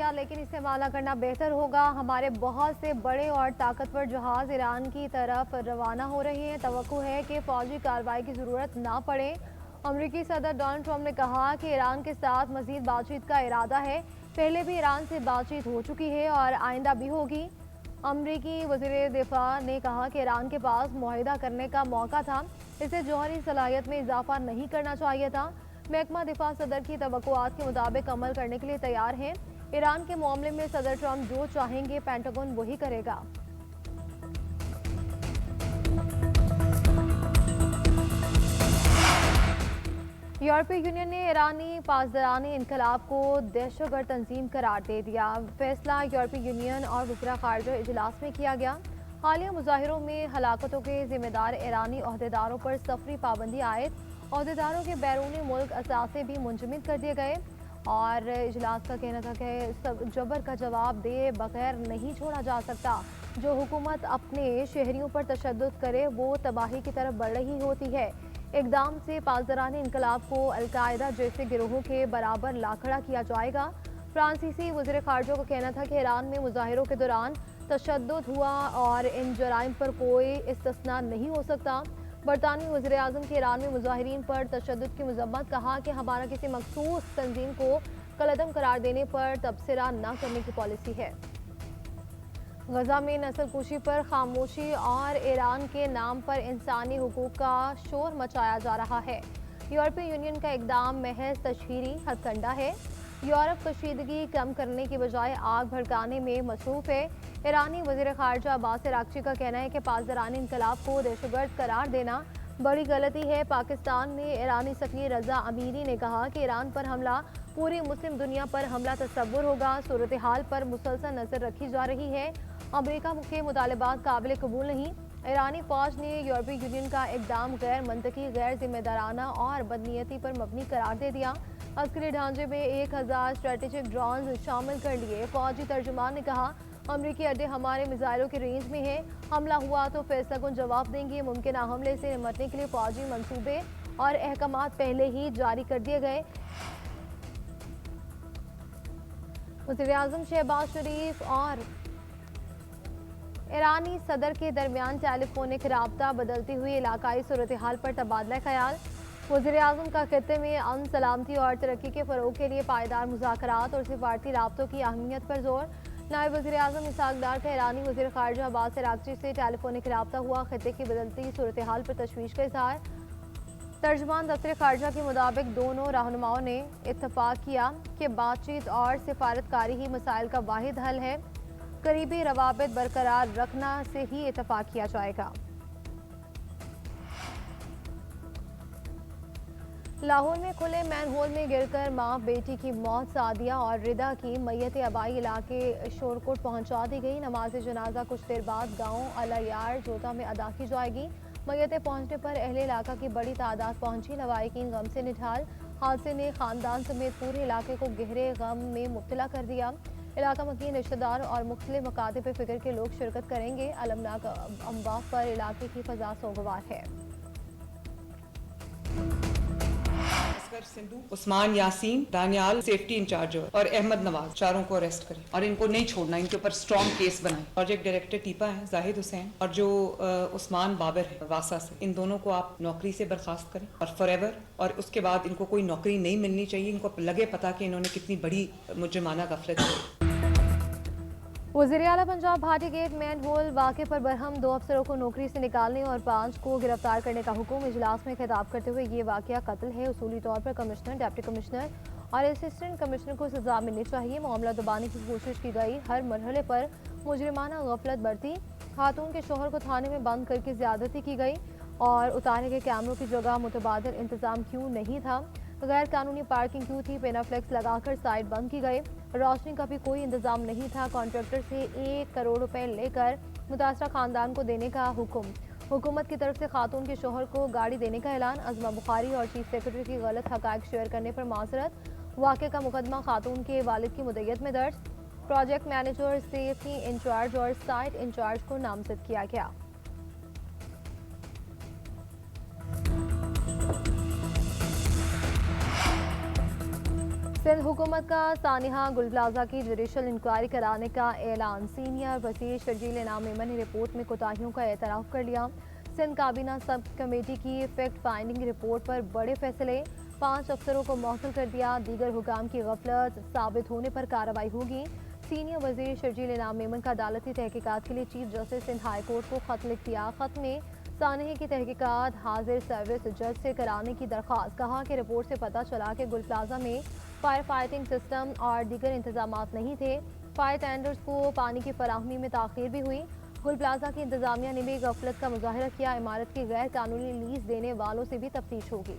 किया, लेकिन इस्तेमाल करना बेहतर होगा। हमारे बहुत से बड़े और ताकतवर जहाज ईरान की तरफ रवाना हो रहे हैं। तवक्को है कि फौजी कार्रवाई की ज़रूरत ना पड़े। अमेरिकी सदर डोनाल्ड ट्रंप ने कहा कि ईरान के साथ मज़ीद बातचीत का इरादा है। पहले भी ईरान से बातचीत हो चुकी है और आइंदा भी होगी। अमरीकी वज़ीर दिफा ने कहा कि ईरान के पास मुआहिदा करने का मौका था, इसे जौहरी सलाहियत में इजाफा नहीं करना चाहिए था। महकमा दिफा सदर की तवक्कुआत के मुताबिक अमल करने के लिए तैयार है। ईरान के मामले में सदर ट्रंप जो चाहेंगे पेंटागन वही करेगा। यूरोपीय यूनियन ने ईरानी पासदारानी इनकलाब को दहशतगर्द तंजीम करार दे दिया। फैसला यूरोपीय यूनियन और वज़ीर ख़ारिजा इजलास में किया गया। हालिया मुजाहिरों में हलाकतों के जिम्मेदार ईरानी अहदेदारों पर सफरी पाबंदी आयद, अहदेदारों के बैरूनी मुल्क असासे भी मुंजमद कर दिए गए। और इजलास का कहना था कि जबर का जवाब दे बगैर नहीं छोड़ा जा सकता। जो हुकूमत अपने शहरियों पर तशद्दुद करे वो तबाही की तरफ बढ़ रही होती है। इकदाम से पासदारानी इनकलाब को अलकायदा जैसे गिरोहों के बराबर लाखड़ा किया जाएगा। फ्रांसीसी वज़ीर ख़ारिजा का कहना था कि ईरान में मुजाहिरों के दौरान तशद्दुद हुआ और इन जराइम पर कोई इस्तिस्ना नहीं हो सकता। बरतानवी वज़ीर आज़म के ईरान में मुजाहिरीन पर तशद्दुद की मजम्मत, कहा कि हमारा किसी मखसूस तंजीम को कलअदम करार देने पर तबसरा न करने की पॉलिसी है। गजा में नस्ल कुशी पर खामोशी और ईरान के नाम पर इंसानी हुकूक का शोर मचाया जा रहा है। यूरोपीय यूनियन का इकदाम महज तशहीरी हथकंडा है। यूरोप कशीदगी कम करने की बजाय आग भड़काने में मसरूफ है। ईरानी वज़ीर ख़ारिजा अब्बास अराग़ची का कहना है कि पासदारानी इनकलाब को दहशतगर्द करार देना बड़ी गलती है। पाकिस्तान में ईरानी सफ़ीर रज़ा अमीरी ने कहा कि ईरान पर हमला पूरी मुस्लिम दुनिया पर हमला तस्वुर होगा। सूरत हाल पर मुसलसल नज़र रखी जा रही है। अमेरिका के मुतालबात काबिल कबूल नहीं। ईरानी फ़ौज ने यूरोपीय यूनियन का इकदाम गैर मंतकी, गैर जिम्मेदाराना और बदनीयती पर मबनी करार दे दिया। अस्करी ढांचे में 1000 स्ट्रेटेजिक ड्रोन शामिल कर लिए। फौजी तर्जुमान ने कहा, अमरीकी अड्डे हमारे मिसाइलों की रेंज में है। हमला हुआ तो फैसलाकुन जवाब देंगे। मुमकिन हमले से निपटने के लिए फौजी मंसूबे और अहकामात पहले ही जारी कर दिए गए। वज़ीर आज़म शहबाज शरीफ और ईरानी सदर के दरमियान टेलीफोनिक राब्ता, बदलती हुई इलाकाई सूरत हाल पर तबादला ख्याल। वज़ीर आज़म का खित्ते में अमन, सलामती और तरक्की के फ़रोग़ के लिए पायदार मुज़ाकरात और सिफारती राब्तों की अहमियत पर जोर। नायब वज़ीर आज़म इसहाक़ डार का ईरानी वज़ीर ख़ारिजा अब्बास अराग़ची से टेलीफोनिक राब्ता हुआ। खित्ते की बदलती सूरत हाल पर तशवीश का इज़हार। तर्जुमान दफ्तर ख़ारिजा के मुताबिक दोनों रहनुमाओं ने इत्तफ़ाक़ किया कि बातचीत और सिफारतकारी ही मसाइल का वाहिद हल है। करीबी रवाबित बरकरार रखना से ही इत्तफ़ाक़ किया जाएगा। लाहौर में खुले मैनहोल में गिरकर मां बेटी की मौत, सादिया और रिदा की मैयत आबाई इलाके शोरकोट पहुंचा दी गई। नमाज जनाजा कुछ देर बाद गांव अलायार जोता में अदा की जाएगी। मैयतें पहुंचने पर अहले इलाका की बड़ी तादाद पहुंची। लवाहिकीन गम से निढाल। हादसे ने खानदान समेत पूरे इलाके को गहरे गम में मुब्तला कर दिया। इलाका मकीन रिश्तेदार और मुख्तलिफ मकाते पे फिक्र के लोग शिरकत करेंगे। अलमनाक अमवात पर इलाके की फजा सोगवार है। सिंधु, उस्मान यासीन, दानियाल सेफ्टी इंचार्ज और अहमद नवाज, चारों को अरेस्ट करें और इनको नहीं छोड़ना, इनके ऊपर स्ट्रॉन्ग केस बनाएं। प्रोजेक्ट डायरेक्टर टीपा है जाहिद हुसैन और जो उस्मान बाबर है वासा से, इन दोनों को आप नौकरी से बर्खास्त करें और फॉरएवर, और उसके बाद इनको कोई नौकरी नहीं मिलनी चाहिए। इनको लगे पता कि इन्होंने कितनी बड़ी मुजरिमाना गफलत की। वज़ीर आला Punjab Bhati gate manhole वाक़े पर बरहम 2 अफसरों को नौकरी से निकालने और 5 को गिरफ्तार करने का हुक्म। इजलास में खिताब करते हुए ये वाक़या कत्ल है। उसूली तौर पर कमिश्नर, डिप्टी कमिश्नर और असिस्टेंट कमिश्नर को सजा मिलनी चाहिए। मामला दबाने की कोशिश की गई। हर मरहले पर मुजरिमाना गफलत बरती। खातून के शोहर को थाने में बंद करके ज्यादती की गई और उतारे गए कैमरों की जगह मुतबादिल इंतजाम क्यों नहीं था। गैर कानूनी पार्किंग क्यों थी। पेनाफ्लेक्स लगाकर साइड बंद की गई। रोशनी का भी कोई इंतजाम नहीं था। कॉन्ट्रैक्टर से 1 करोड़ रुपए लेकर मुतासरा खानदान को देने का हुक्म। हुकूमत की तरफ से खातून के शोहर को गाड़ी देने का ऐलान। अज़मा बुखारी और चीफ सेक्रेटरी की गलत हक़ाइक़ शेयर करने पर माजरत। वाक़े का मुकदमा खातून के वालिद की मुद्दत में दर्ज। प्रोजेक्ट मैनेजर, सेफ्टी इंचार्ज और साइट इंचार्ज को नामजद किया गया। सिंध हुकूमत का सानिहा गुल प्लाजा की जुडिशल इंक्वायरी कराने का ऐलान। सीनियर वजीर शर्जील इनाम मेमन ने रिपोर्ट में कोताहियों का एतराफ़ कर लिया। सिंध काबीना सब कमेटी की फैक्ट फाइंडिंग रिपोर्ट पर बड़े फैसले। 5 अफसरों को मअतल कर दिया। दीगर हुकाम की गफलत साबित होने पर कार्रवाई होगी। सीनियर वजीर शर्जील इनाम मेमन का अदालती तहकीकात के लिए chief justice Sindh high court को खत लिख दिया। खत में सानहे की तहकीकात हाजिर सर्विस जज से कराने की दरख्वास्त। कहा कि रिपोर्ट से पता चला कि गुल प्लाजा में फायर फाइटिंग सिस्टम और दीगर इंतजाम नहीं थे। फायर टेंडर्स को पानी की फराहमी में ताखीर भी हुई। गुल प्लाजा की इंतजामिया ने भी गफलत का मुजाहरा किया। इमारत की गैर कानूनी लीज देने वालों से भी तफ्तीश होगी।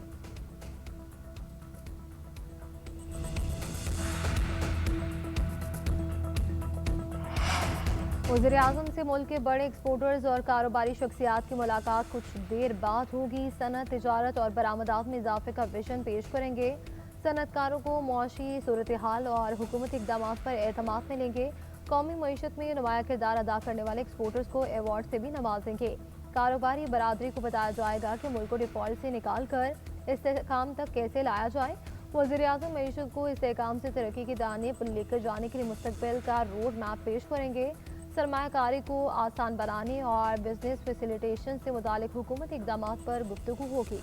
वज़ीर-ए-आज़म से मुल्क के बड़े एक्सपोर्टर्स और कारोबारी शख्सियात की मुलाकात कुछ देर बाद होगी। सनत, तिजारत और बरामदात में इजाफे का विजन पेश करेंगे। सनतकारों को मुआशी सूरत हाल और हुकूमती इक़दाम पर एतमाद मिलेंगे। कौमी मईशत में नुमाया किरदार अदा करने वाले एक्सपोर्टर्स को अवार्ड से भी नवाजेंगे। कारोबारी बरादरी को बताया जाएगा कि मुल्क को डिफॉल्ट से निकाल कर इस्तेहकाम तक कैसे लाया जाए। वज़ीर-ए-आज़म मईशत को इस्तेहकाम से तरक्की की जानिब लेकर जाने के लिए मुस्तकबिल का रोड मैप पेश करेंगे। सरमायाकारी को आसान बनाने और बिजनेस फैसिलिटेशन से मुतालिक हुकूमती इक़दाम पर गुफ्तगू होगी।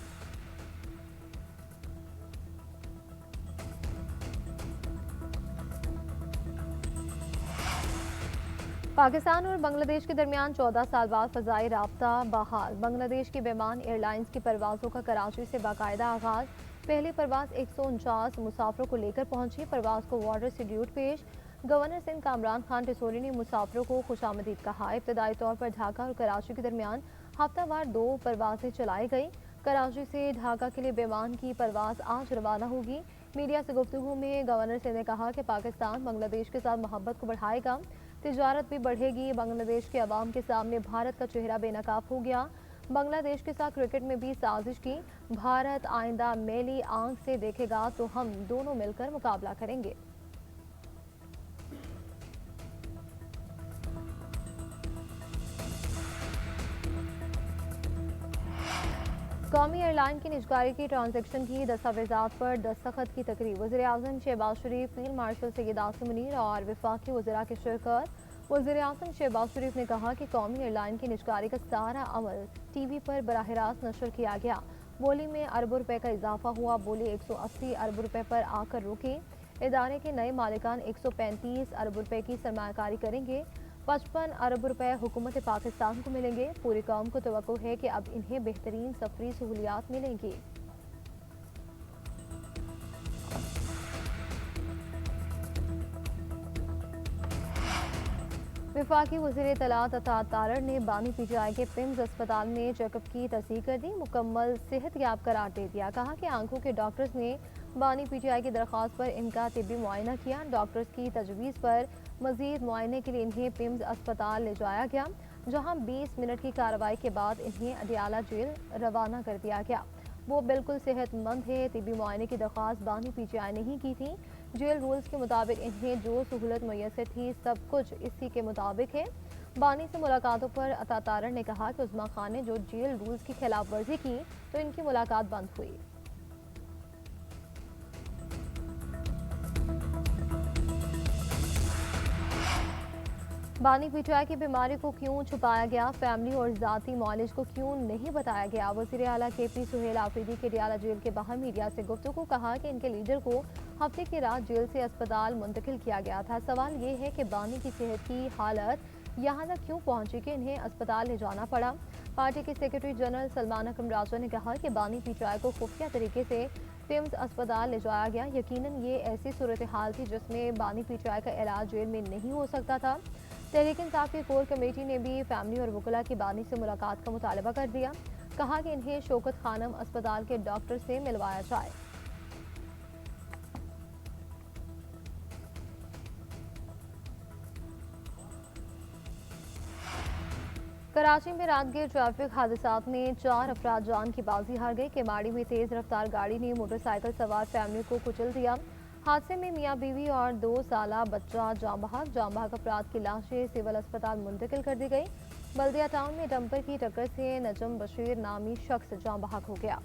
पाकिस्तान और बांग्लादेश के दरमियान 14 साल बाद फ़ज़ाई राब्ता बहाल। बांग्लादेश की बेमान एयरलाइंस की परवाज़ों का कराची से बाकायदा आगाज़। पहली परवाज़ 149 मुसाफिरों को लेकर पहुंची। परवाज़ को वाटर सल्यूट पेश। गवर्नर सिंध कामरान खान टिसोरी ने मुसाफिरों को खुशामदीद कहा। इब्तदाई तौर पर ढाका और कराची के दरमियान हफ्तावार 2 परवाज़ें चलाई गई। कराची से ढाका के लिए बेमान की परवाज़ आज रवाना होगी। मीडिया से गुफ्तगू में गवर्नर सिंध ने कहा कि पाकिस्तान बांग्लादेश के साथ मोहब्बत को बढ़ाएगा, तिजारत भी बढ़ेगी। बांग्लादेश के अवाम के सामने भारत का चेहरा बेनकाब हो गया। बांग्लादेश के साथ क्रिकेट में भी साजिश की। भारत आइंदा मैली आंख से देखेगा तो हम दोनों मिलकर मुकाबला करेंगे। कौमी एयरलाइन की निजकारी की ट्रांजैक्शन की दस्तावेजात पर दस्तखत की तकरीब। वज़ीर-ए-आज़म शहबाज शरीफ, फील्ड मार्शल सैयद आसिम मुनीर और वफाकी वज़रा की शिरकत। वज़ीर-ए-आज़म शहबाज शरीफ ने कहा कि कौमी एयरलाइन की निजकारी का सारा अमल TV पर बराह रास्त नशर किया गया। बोली में अरबों रुपए का इजाफा हुआ। बोली 180 अरब रुपए पर आकर रुकी। इदारे के नए मालिकान 135 अरब रुपए की सरमायाकारी करेंगे। 55 अरब रुपए हुकूमत पाकिस्तान को मिलेंगे। पूरी कौम को तवक्को है कि अब इन्हें बेहतरीन सफरी सहूलियात मिलेंगी। वफाकी वज़ीर इत्तलात अता तारड़ ने बानी PTI के पिम्स अस्पताल में चेकअप की तस्दीक कर दी। मुकम्मल सेहत याब करार दे दिया। कहा कि आंखों के डॉक्टर्स ने बानी PTI की दरख्वास्त पर इनका तिब्बी मुआयना किया। डॉक्टर्स की तजवीज़ पर मजीद मुआयने के लिए इन्हें पिम्स अस्पताल ले जाया गया, जहाँ 20 मिनट की कार्रवाई के बाद इन्हें अडियाला जेल रवाना कर दिया गया। वो बिल्कुल सेहतमंद है। तिब्बी मुआयने की दरख्वास्त बानी PTI नहीं की थी। जेल रूल्स के मुताबिक इन्हें जो सहूलत मुयसर थी सब कुछ इसी के मुताबिक है। बानी से मुलाकातों पर अता तारड़ ने कहा कि उस्मा खान ने जो जेल रूल्स की खिलाफ वर्जी की तो इनकी मुलाकात बंद हुई। बानी PTI की बीमारी को क्यों छुपाया गया, फैमिली और ज़ाती मौलिज को क्यों नहीं बताया गया। वज़ीर आला KP सुहेल आफरीदी के अडियाला जेल के बाहर मीडिया से गुफ्तगू। कहा कि इनके लीडर को हफ्ते की रात जेल से अस्पताल मुंतकिल किया गया था। सवाल ये है कि बानी की सेहत की हालत यहाँ तक क्यों पहुँची कि इन्हें अस्पताल ले जाना पड़ा। पार्टी के सेक्रेटरी जनरल सलमान अकरम राजा ने कहा कि बानी PTI को खुफिया तरीके से पिम्स अस्पताल ले जाया गया। यकीनन ये ऐसी सूरत हाल थी जिसमें बानी PTI का इलाज जेल में नहीं हो सकता था। तहरीक इंसाफ की कोर कमेटी ने भी फैमिली और वकला की बानी से मुलाकात का मुतालबा कर दिया। कहा कि इन्हें शौकत खानम अस्पताल के डॉक्टर से मिलवाया जाए। कराची में रातगीर ट्रैफिक हादसात में 4 अफराद जान की बाजी हार गए। केमाड़ी में तेज रफ्तार गाड़ी ने मोटरसाइकिल सवार फैमिली को कुचल दिया। हादसे में मियाँ बीवी और 2 साला बच्चा जाँ बहक अफराद की लाशें सिविल अस्पताल मुंतकिल कर दी गई। बल्दिया टाउन में डंपर की टक्कर से नजम बशीर नामी शख्स जाँ बहक हो गया।